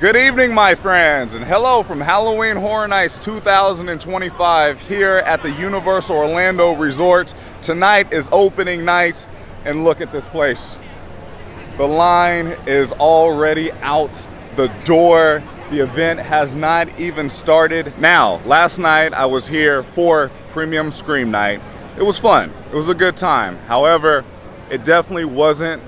Good evening, my friends, and hello from Halloween Horror Nights 2025 here at the Universal Orlando Resort. Tonight is opening night, and look at this place. The line is already out the door. The event has not even started. Now, last night I was here for Premium Scream Night. It was fun. It was a good time. However, it definitely wasn't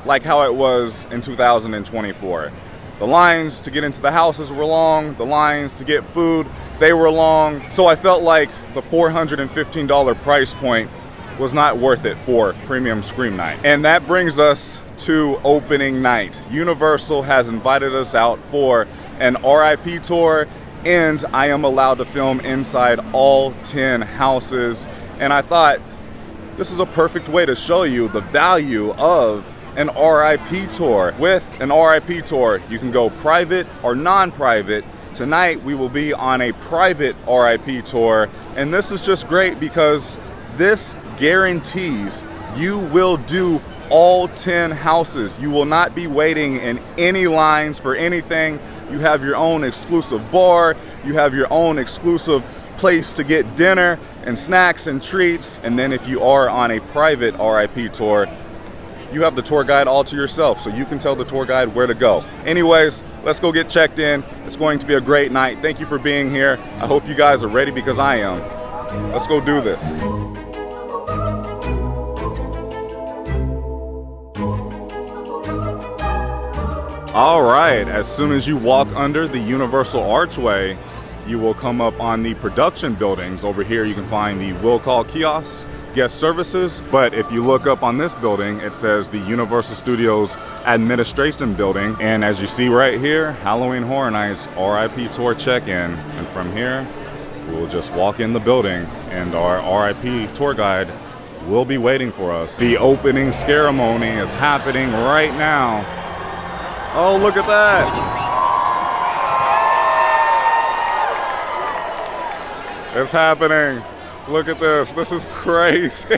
like how it was in 2024. The lines to get into the houses were long. The lines to get food, they were long. So I felt like the $415 price point was not worth it for Premium Scream Night. And that brings us to opening night. Universal has invited us out for an RIP tour, and I am allowed to film inside all 10 houses. And I thought this is a perfect way to show you the value of an RIP tour. With an RIP tour, you can go private or non-private. Tonight we will be on a private RIP tour, and this is just great because this guarantees you will do all 10 houses. You will not be waiting in any lines for anything. You have your own exclusive bar, you have your own exclusive place to get dinner and snacks and treats, and then if you are on a private RIP tour, you have the tour guide all to yourself, so you can tell the tour guide where to go. Anyways, let's go get checked in. It's going to be a great night. Thank you for being here. I hope you guys are ready because I am. Let's go do this. All right, as soon as you walk under the Universal Archway, you will come up on the production buildings. Over here you can find the will call kiosks, guest services, but if you look up on this building, it says the Universal Studios Administration Building, and as you see right here, Halloween Horror Nights RIP Tour check-in, and from here, we'll just walk in the building, and our RIP tour guide will be waiting for us. The opening ceremony is happening right now. Oh, look at that! It's happening. Look at this. This is crazy.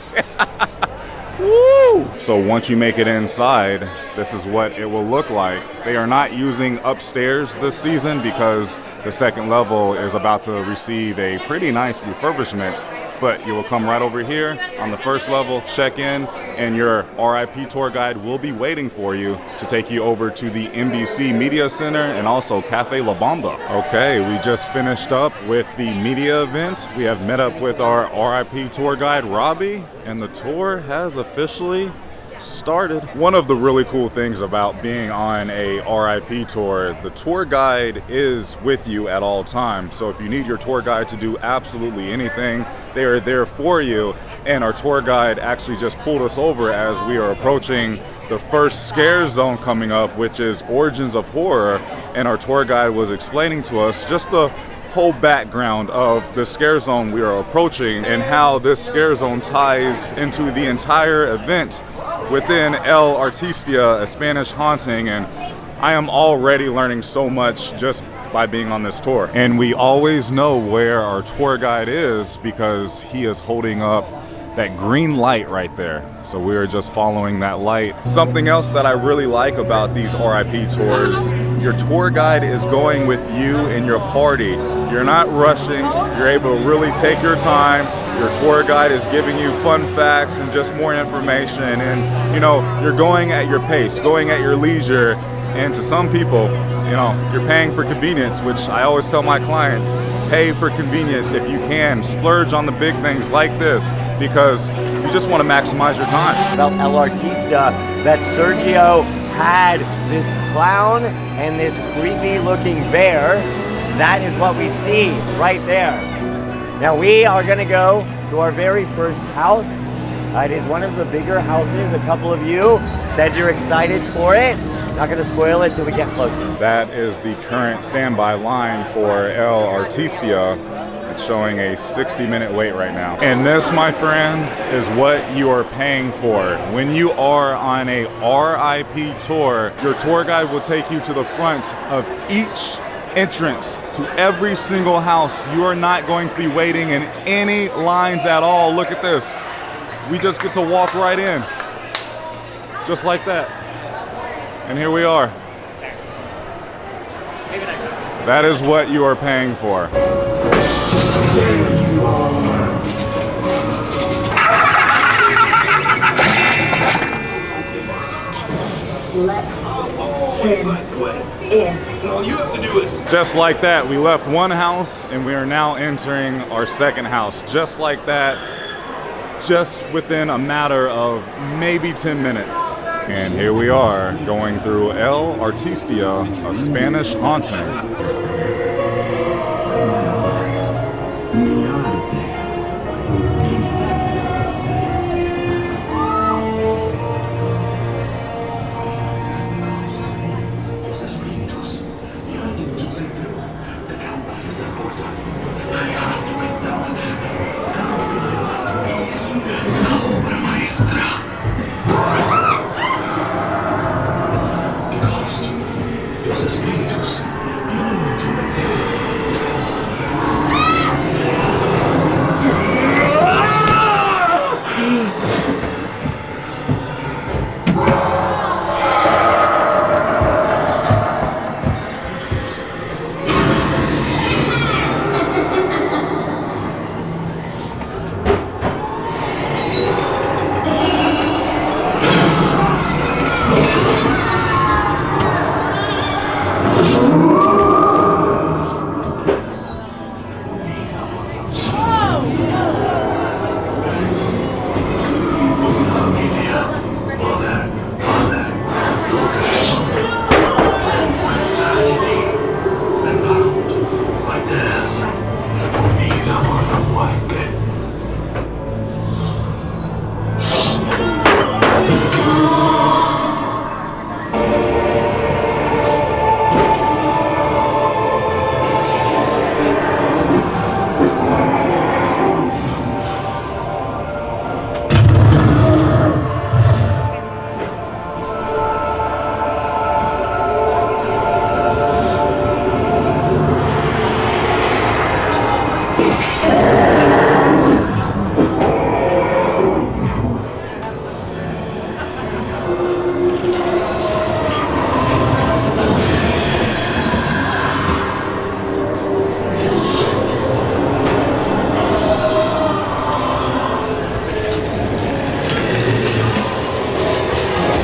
Woo! So once you make it inside, this is what it will look like. They are not using upstairs this season because the second level is about to receive a pretty nice refurbishment. But you will come right over here on the first level, check in, and your RIP tour guide will be waiting for you to take you over to the NBC Media Center and also Cafe La Bamba. Okay, we just finished up with the media event. We have met up with our RIP tour guide, Robbie, and the tour has officially started. One of the really cool things about being on a RIP tour, the tour guide is with you at all times. So if you need your tour guide to do absolutely anything, they are there for you. And our tour guide actually just pulled us over as we are approaching the first scare zone coming up, which is Origins of Horror. And our tour guide was explaining to us just the whole background of the scare zone we are approaching and how this scare zone ties into the entire event within El Artistia, a Spanish haunting, and I am already learning so much just by being on this tour. And we always know where our tour guide is because he is holding up that green light right there. So we are just following that light. Something else that I really like about these RIP tours, your tour guide is going with you and your party. You're not rushing, you're able to really take your time. Your tour guide is giving you fun facts and just more information, and you know, you're going at your pace, going at your leisure. And to some people, you know, you're paying for convenience, which I always tell my clients, pay for convenience if you can. Splurge on the big things like this because you just want to maximize your time. About El Artista, that Sergio had this clown and this creepy looking bear. That is what we see right there. Now we are going to go to our very first house. It is one of the bigger houses. A couple of you said you're excited for it. Not going to spoil it till we get closer. That is the current standby line for El Artistia. It's showing a 60-minute wait right now. And this, my friends, is what you are paying for. When you are on a RIP tour, your tour guide will take you to the front of each entrance to every single house. You are not going to be waiting in any lines at all. Look at this. We just get to walk right in. Just like that. And here we are. That is what you are paying for. All you have to do is Just like that, we left one house and we are now entering our second house. Just like that, just within a matter of maybe 10 minutes. And here we are going through El Artistia, a Spanish haunting.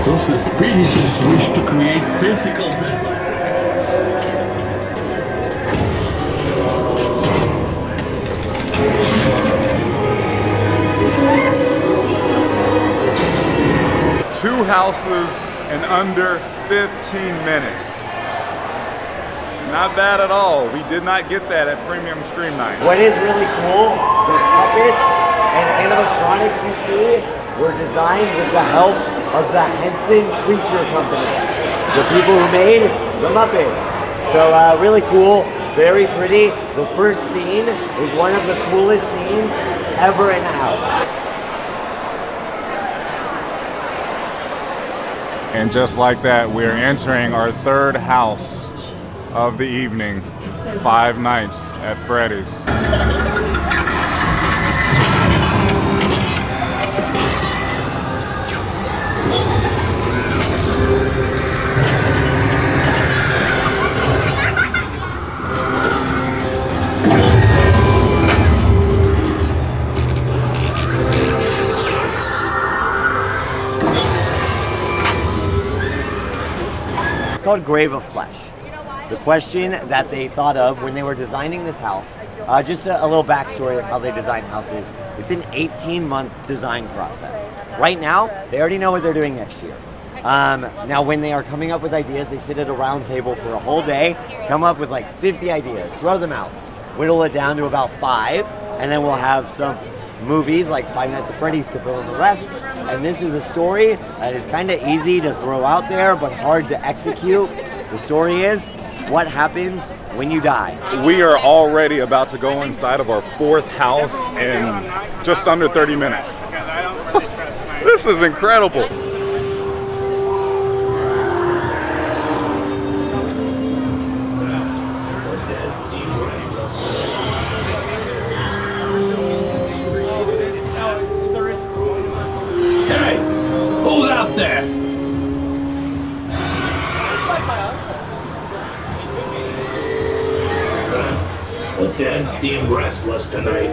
those spirits wish to create physical vessels. Two houses in under 15 minutes. Not bad at all. We did not get that at Premium Scream Night. What is really cool, the puppets and animatronics you see were designed with the help of the Henson Creature Company, the people who made the Muppets. So really cool, very pretty. The first scene is one of the coolest scenes ever in a house. And just like that, we're entering our third house of the evening, 5 Nights at Freddy's. It's called Grave of Flesh. The question that they thought of when they were designing this house, just a little backstory of how they design houses. It's an 18-month design process. Right now, they already know what they're doing next year. Now, when they are coming up with ideas, they sit at a round table for a whole day, come up with like 50 ideas, throw them out, whittle it down to about 5, and then we'll have some movies like Five Nights at Freddy's to fill in the rest. And this is a story that is kind of easy to throw out there, but hard to execute. The story is, what happens when you die? We are already about to go inside of our 4th house in just under 30 minutes. This is incredible. Hey, who's out there? can't seem restless tonight.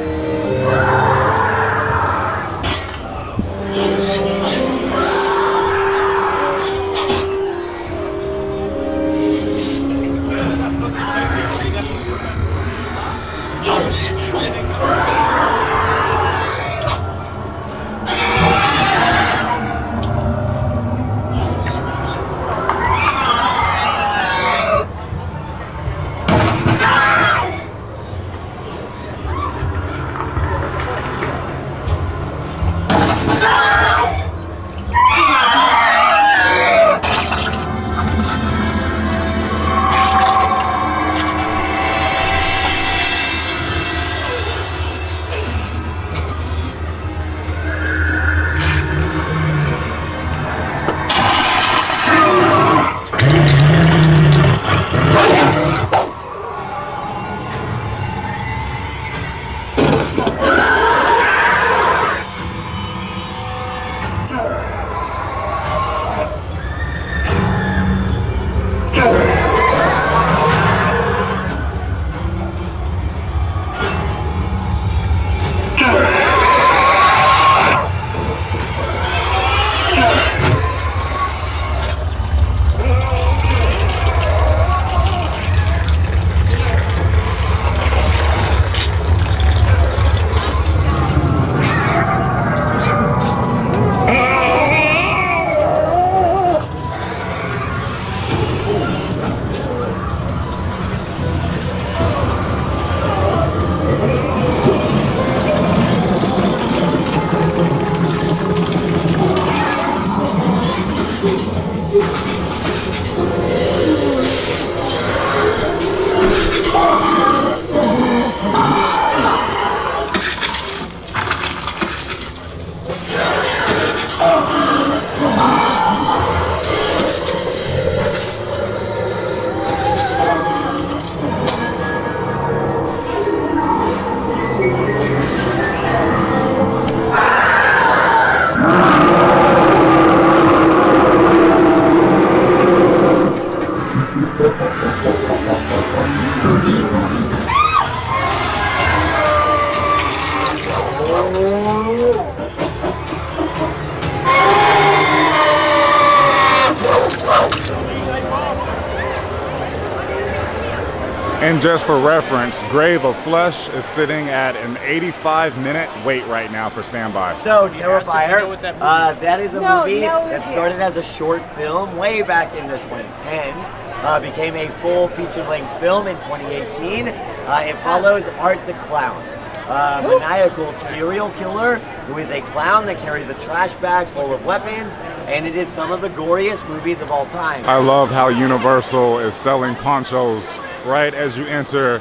And just for reference, Grave of Flesh is sitting at an 85-minute wait right now for standby. So, Terrifier, that is a movie no, that started as a short film way back in the 2010s, became a full feature-length film in 2018. It follows Art the Clown, a maniacal serial killer who is a clown that carries a trash bag full of weapons, and it is some of the goriest movies of all time. I love how Universal is selling ponchos right as you enter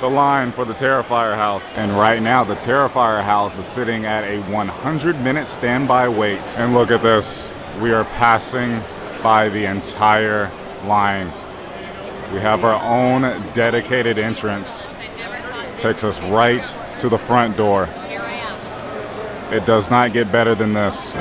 the line for the Terrifier house. And right now, the Terrifier house is sitting at a 100-minute standby wait. And look at this. We are passing by the entire line. We have our own dedicated entrance. Takes us right to the front door. It does not get better than this.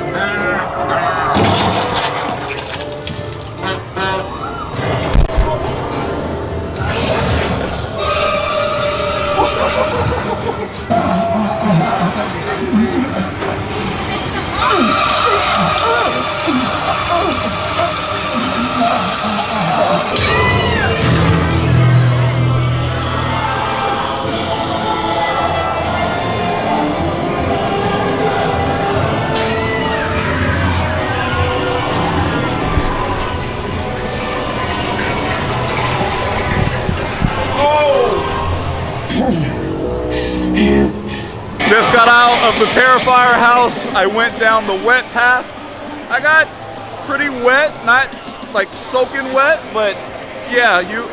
Just got out of the Terrifier house. I went down the wet path. I got pretty wet, not like soaking wet, but yeah, you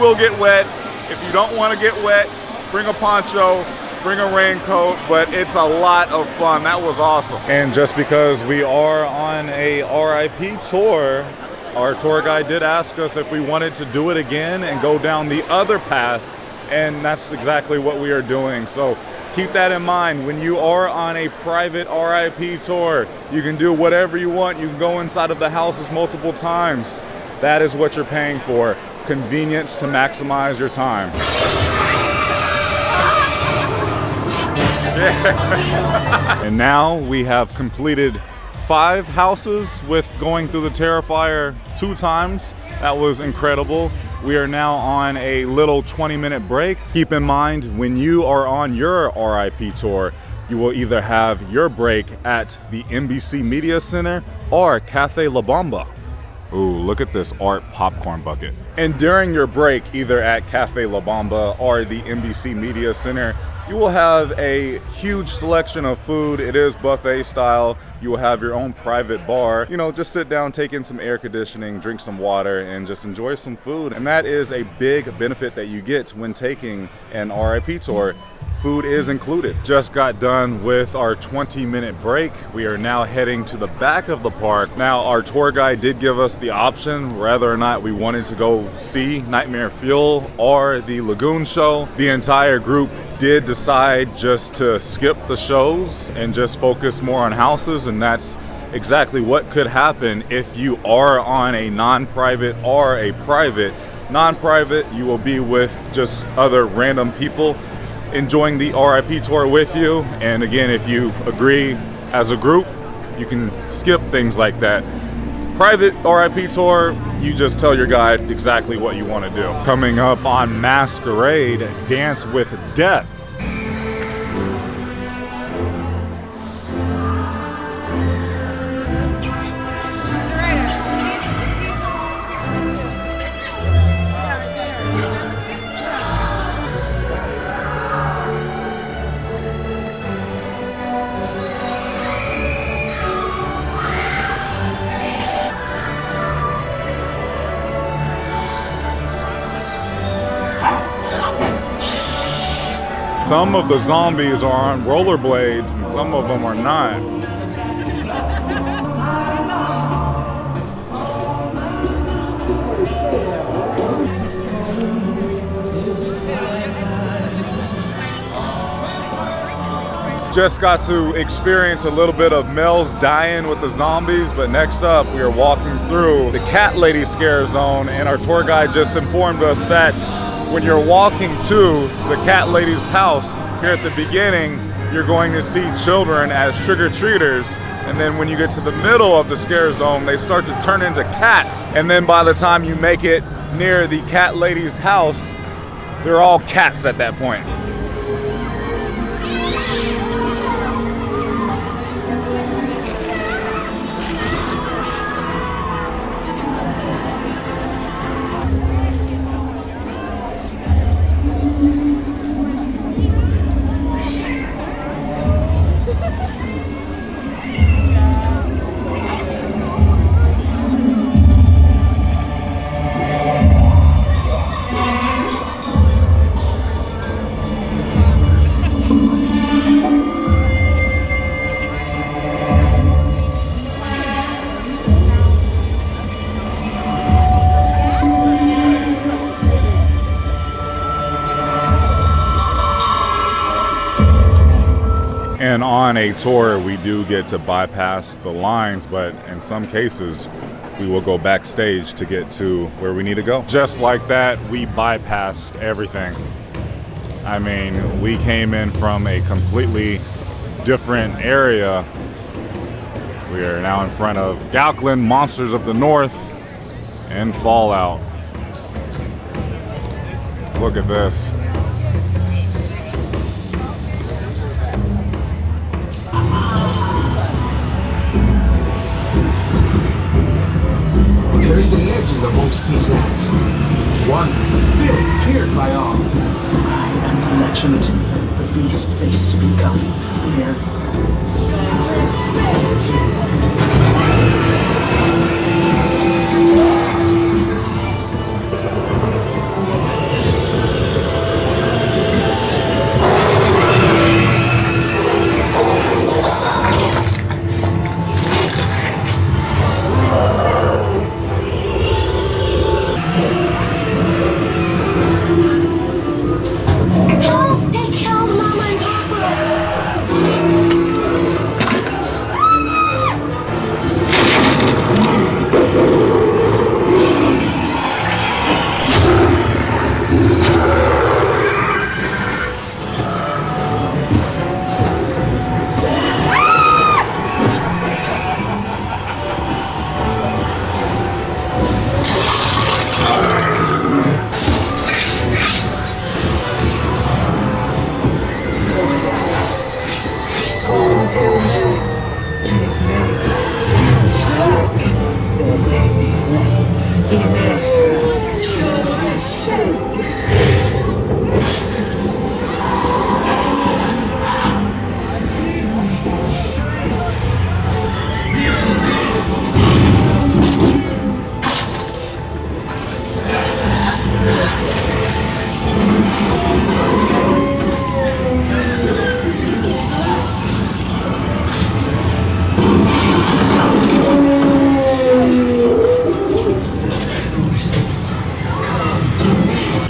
will get wet. If you don't want to get wet, bring a poncho, bring a raincoat, but it's a lot of fun. That was awesome. And just because we are on a RIP tour, our tour guide did ask us if we wanted to do it again and go down the other path, and that's exactly what we are doing. So keep that in mind. When you are on a private RIP tour, you can do whatever you want. You can go inside of the houses multiple times. That is what you're paying for. Convenience to maximize your time. And now we have completed 5 houses with going through the Terrifier 2 times. That was incredible. We are now on a little 20-minute break. Keep in mind, when you are on your RIP tour, you will either have your break at the NBC Media Center or Cafe La Bamba. Ooh, look at this art popcorn bucket. And during your break, either at Cafe La Bamba or the NBC Media Center, you will have a huge selection of food. It is buffet style. You will have your own private bar. You know, just sit down, take in some air conditioning, drink some water, and just enjoy some food. And that is a big benefit that you get when taking an RIP tour. Food is included. Just got done with our 20-minute break. We are now heading to the back of the park. Now, our tour guide did give us the option whether or not we wanted to go see Nightmare Fuel or the Lagoon Show. The entire group did decide just to skip the shows and just focus more on houses, and that's exactly what could happen if you are on a non-private or a private. Non-private, you will be with just other random people enjoying the RIP tour with you, and again, if you agree as a group, you can skip things like that. Private RIP tour, you just tell your guide exactly what you want to do. Coming up on Masquerade, Dance with Death. Some of the zombies are on rollerblades and some of them are not. Just got to experience a little bit of Mel's dying with the zombies, but next up we are walking through the Cat Lady Scare Zone, and our tour guide just informed us that when you're walking to the Cat Lady's house, here at the beginning, you're going to see children as trick-or-treaters, and then when you get to the middle of the scare zone, they start to turn into cats, and then by the time you make it near the Cat Lady's house, they're all cats at that point. And on a tour, we do get to bypass the lines, but in some cases, we will go backstage to get to where we need to go. Just like that, we bypassed everything. I mean, we came in from a completely different area. We are now in front of Gauklin Monsters of the North and Fallout. Look at this. There is a legend amongst these lands, one still feared by all. I am the legend, the beast they speak of in fear.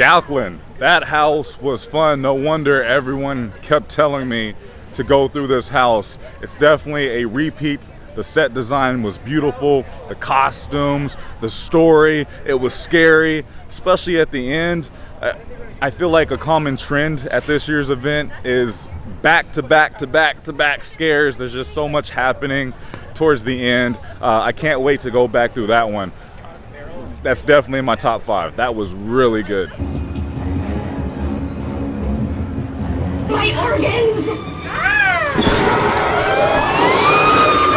Jacqueline, that house was fun. No wonder everyone kept telling me to go through this house. It's definitely a repeat. The set design was beautiful, the costumes, the story, it was scary, especially at the end. I feel like a common trend at this year's event is back to back scares. There's just so much happening towards the end. I can't wait to go back through that one. That's definitely in my top 5. That was really good. My organs!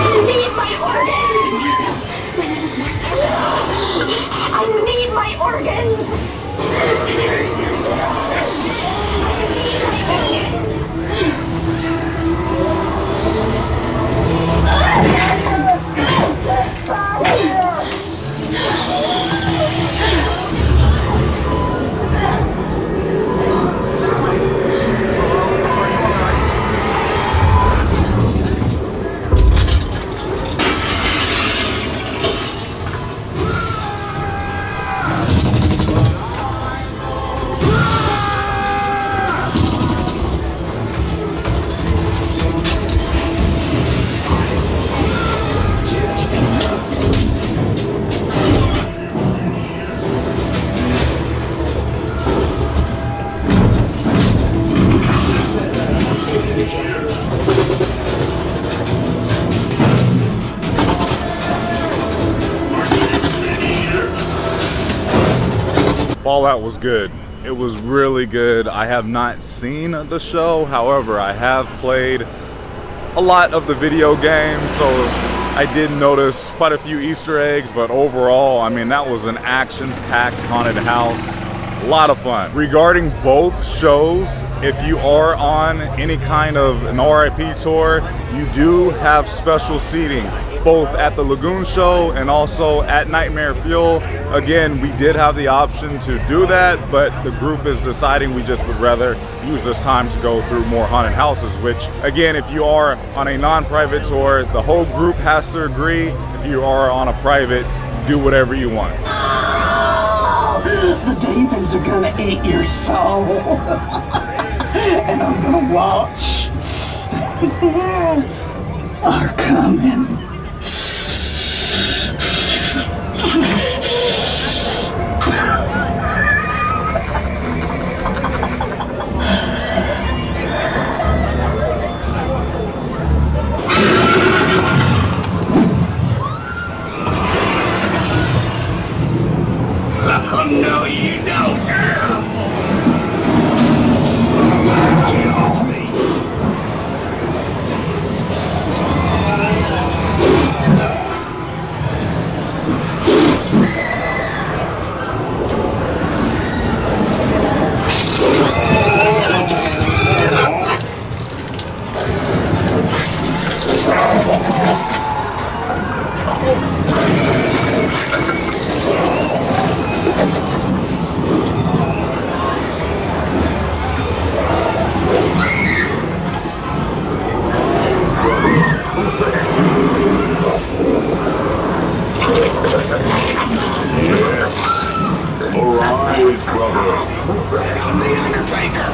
I need my organs! I need my organs! Fallout was good. It was really good. I have not seen the show. However, I have played a lot of the video game, so I did notice quite a few Easter eggs, but overall, I mean, that was an action-packed haunted house. A lot of fun. Regarding both shows, if you are on any kind of an RIP tour, you do have special seating, both at the Lagoon show and also at Nightmare Fuel. Again, we did have the option to do that, but the group is deciding we just would rather use this time to go through more haunted houses, which, again, if you are on a non-private tour, the whole group has to agree. If you are on a private, do whatever you want. The demons are gonna eat your soul. And I'm gonna watch. Are coming. No, you don't. Get off me. Yes. Arise, brother. I'm the Undertaker.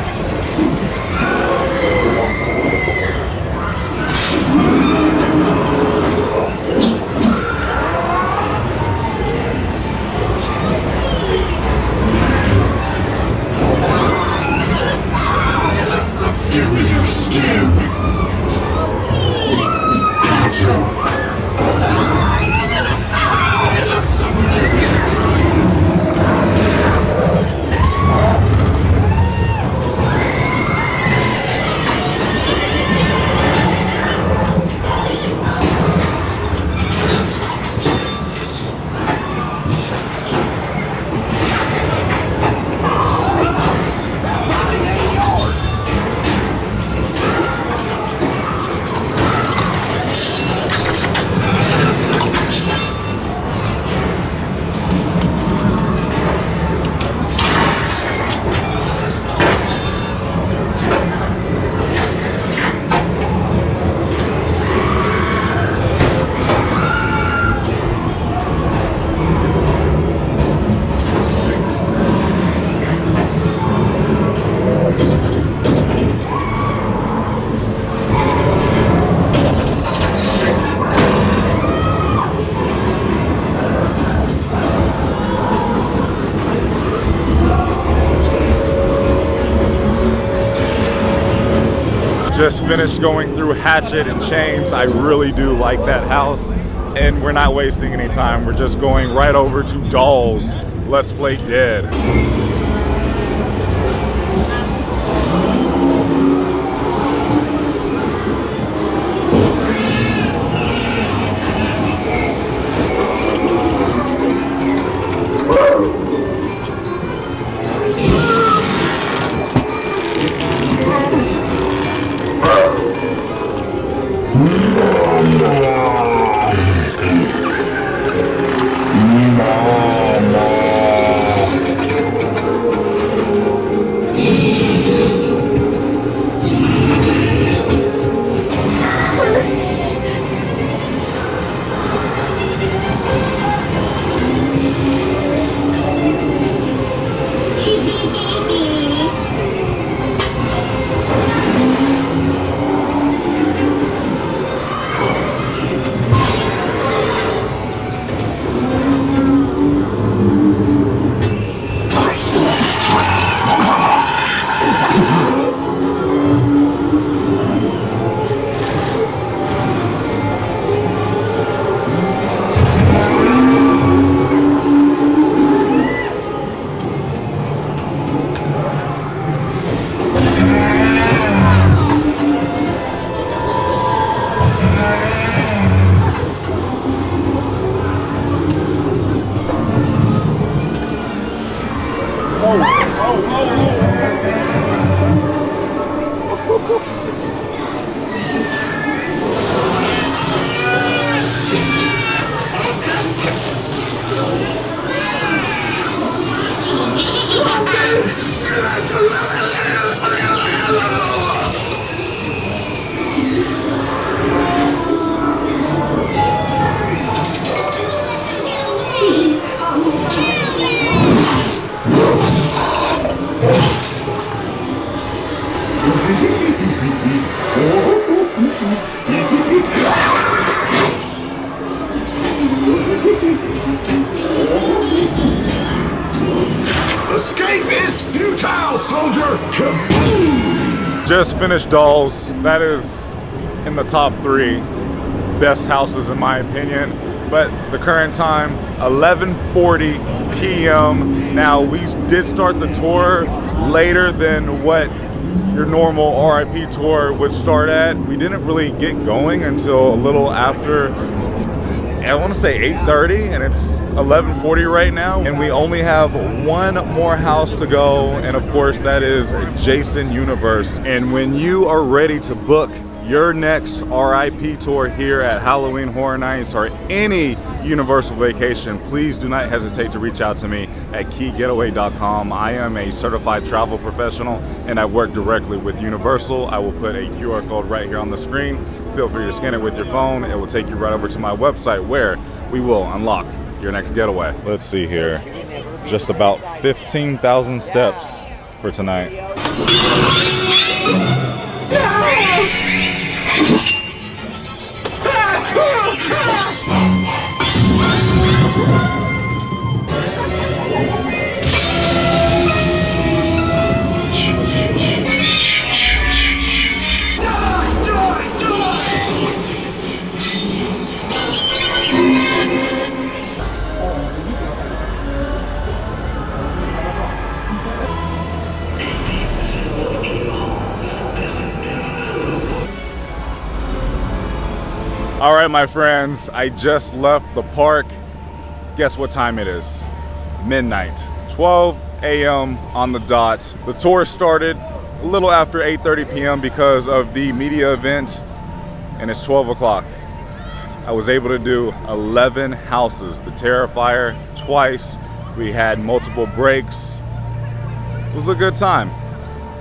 Give me your skin. Gotcha. just finished going through Hatchet and Chains. I really do like that house, and we're not wasting any time. We're just going right over to Dolls. Let's Play Dead. Escape is futile, soldier! Just finished Dolls. That is in the top 3 best houses in my opinion. But the current time, 11:40 p.m. Now, we did start the tour later than what your normal RIP tour would start at. We didn't really get going until a little after, I want to say 8:30, and it's 11:40 right now, and we only have one more house to go, and of course that is Jason Universe. And when you are ready to book your next RIP tour here at Halloween Horror Nights or any Universal vacation, please do not hesitate to reach out to me at keygetaway.com. I am a certified travel professional and I work directly with Universal. I will put a QR code right here on the screen. Feel free to scan it with your phone. It will take you right over to my website where we will unlock your next getaway. Let's see here. Just about 15,000 steps for tonight. All right, my friends, I just left the park. Guess what time it is? Midnight, 12 a.m. on the dot. The tour started a little after 8:30 p.m. because of the media event, and it's 12 o'clock. I was able to do 11 houses. The Terrifier twice. We had multiple breaks. It was a good time.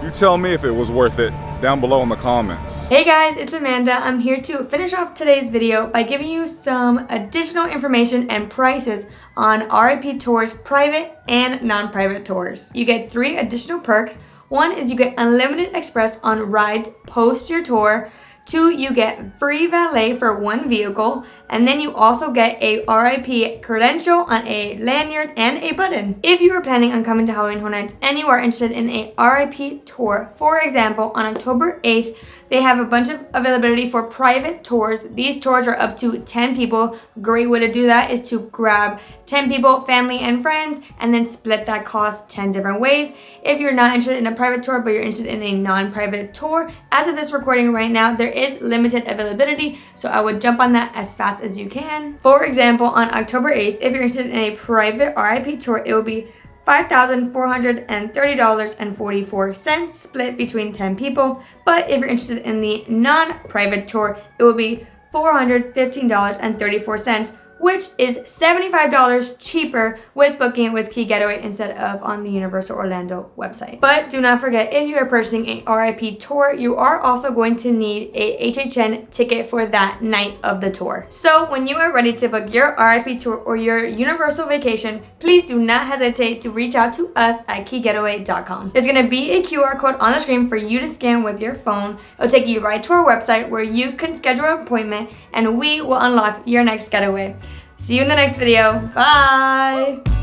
You tell me if it was worth it down below in the comments. Hey guys, it's Amanda. I'm here to finish off today's video by giving you some additional information and prices on RIP Tours private and non-private tours. You get 3 additional perks. 1 is you get unlimited express on rides post your tour. 2, you get free valet for 1 vehicle. and then you also get a RIP credential on a lanyard and a button. If you are planning on coming to Halloween Horror Nights and you are interested in a RIP tour, for example, on October 8th, they have a bunch of availability for private tours. These tours are up to 10 people. A great way to do that is to grab 10 people, family and friends, and then split that cost 10 different ways. If you're not interested in a private tour, but you're interested in a non-private tour, as of this recording right now, there is limited availability, so I would jump on that as fast as you can. For example, on October 8th, if you're interested in a private RIP tour, it will be $5,430.44 split between 10 people. But if you're interested in the non-private tour, it will be $415.34, which is $75 cheaper with booking it with Key Getaway instead of on the Universal Orlando website. But do not forget, if you are purchasing a RIP tour, you are also going to need a HHN ticket for that night of the tour. So when you are ready to book your RIP tour or your Universal vacation, please do not hesitate to reach out to us at keygetaway.com. There's going to be a QR code on the screen for you to scan with your phone. It'll take you right to our website where you can schedule an appointment and we will unlock your next getaway. See you in the next video. Bye!